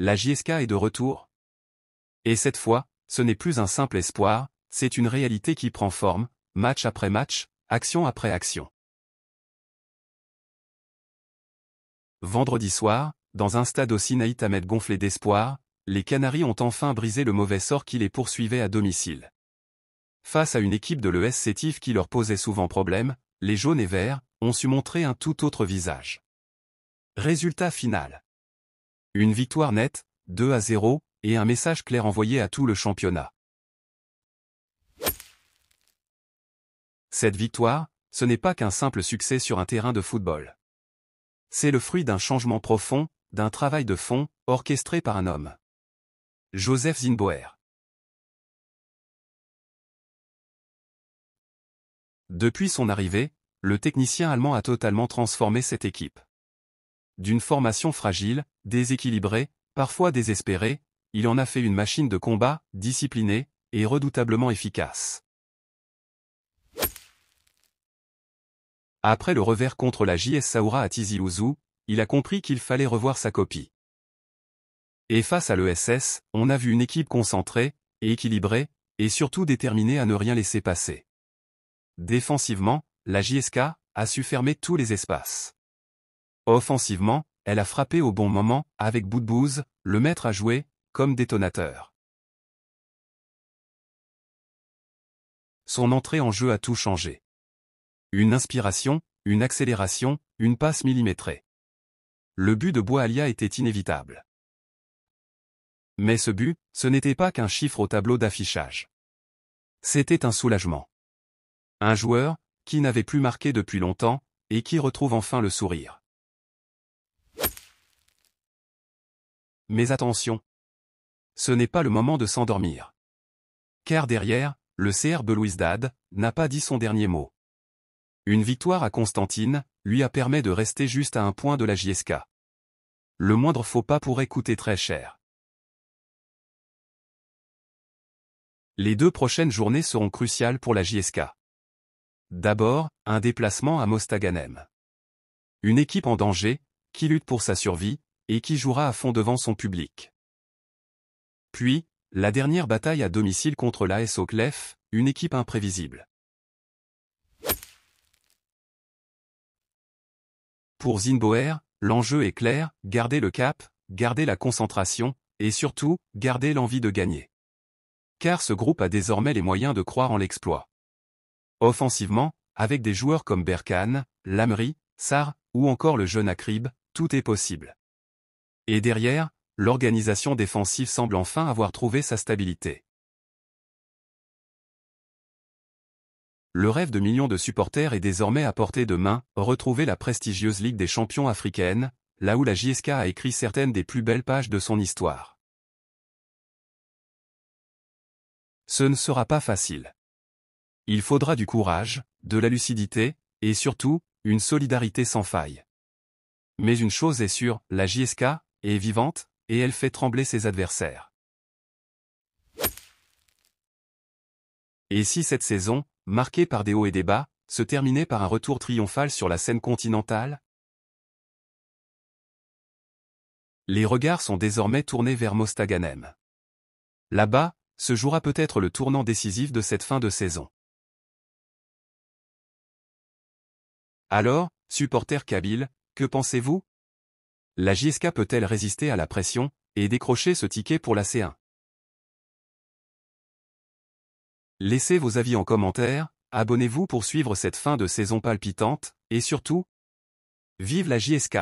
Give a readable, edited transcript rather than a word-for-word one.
la JSK est de retour. Et cette fois, ce n'est plus un simple espoir, c'est une réalité qui prend forme, match après match, action après action. Vendredi soir, dans un stade aussi Naït Ahmed gonflé d'espoir, les Canaries ont enfin brisé le mauvais sort qui les poursuivait à domicile. Face à une équipe de l'ES Sétif qui leur posait souvent problème, les jaunes et verts ont su montrer un tout autre visage. Résultat final. Une victoire nette, 2-0, et un message clair envoyé à tout le championnat. Cette victoire, ce n'est pas qu'un simple succès sur un terrain de football. C'est le fruit d'un changement profond, d'un travail de fond, orchestré par un homme. Joseph Zinboer. Depuis son arrivée, le technicien allemand a totalement transformé cette équipe. D'une formation fragile, déséquilibrée, parfois désespérée, il en a fait une machine de combat, disciplinée, et redoutablement efficace. Après le revers contre la JS Saoura à Tizi Ouzou, il a compris qu'il fallait revoir sa copie. Et face à l'ESS, on a vu une équipe concentrée, et équilibrée, et surtout déterminée à ne rien laisser passer. Défensivement, la JSK a su fermer tous les espaces. Offensivement, elle a frappé au bon moment, avec Boudbouz, le maître à jouer, comme détonateur. Son entrée en jeu a tout changé. Une inspiration, une accélération, une passe millimétrée. Le but de Boualia était inévitable. Mais ce but, ce n'était pas qu'un chiffre au tableau d'affichage. C'était un soulagement. Un joueur, qui n'avait plus marqué depuis longtemps, et qui retrouve enfin le sourire. Mais attention! Ce n'est pas le moment de s'endormir. Car derrière, le CR Belouizdad n'a pas dit son dernier mot. Une victoire à Constantine lui a permis de rester juste à un point de la JSK. Le moindre faux pas pourrait coûter très cher. Les 2 prochaines journées seront cruciales pour la JSK. D'abord, un déplacement à Mostaganem. Une équipe en danger, qui lutte pour sa survie, et qui jouera à fond devant son public. Puis, la dernière bataille à domicile contre l'AS Auclef, une équipe imprévisible. Pour Zinboer, l'enjeu est clair, garder le cap, garder la concentration, et surtout, garder l'envie de gagner. Car ce groupe a désormais les moyens de croire en l'exploit. Offensivement, avec des joueurs comme Berkane, Lamri, Sarr, ou encore le jeune Akrib, tout est possible. Et derrière, l'organisation défensive semble enfin avoir trouvé sa stabilité. Le rêve de millions de supporters est désormais à portée de main, retrouver la prestigieuse Ligue des champions africaine, là où la JSK a écrit certaines des plus belles pages de son histoire. Ce ne sera pas facile. Il faudra du courage, de la lucidité, et surtout, une solidarité sans faille. Mais une chose est sûre, la JSK est vivante, et elle fait trembler ses adversaires. Et si cette saison, marquée par des hauts et des bas, se terminait par un retour triomphal sur la scène continentale? Les regards sont désormais tournés vers Mostaganem. Là-bas, se jouera peut-être le tournant décisif de cette fin de saison. Alors, supporters kabyles, que pensez-vous? La JSK peut-elle résister à la pression, et décrocher ce ticket pour la C1? Laissez vos avis en commentaire, abonnez-vous pour suivre cette fin de saison palpitante, et surtout, vive la JSK!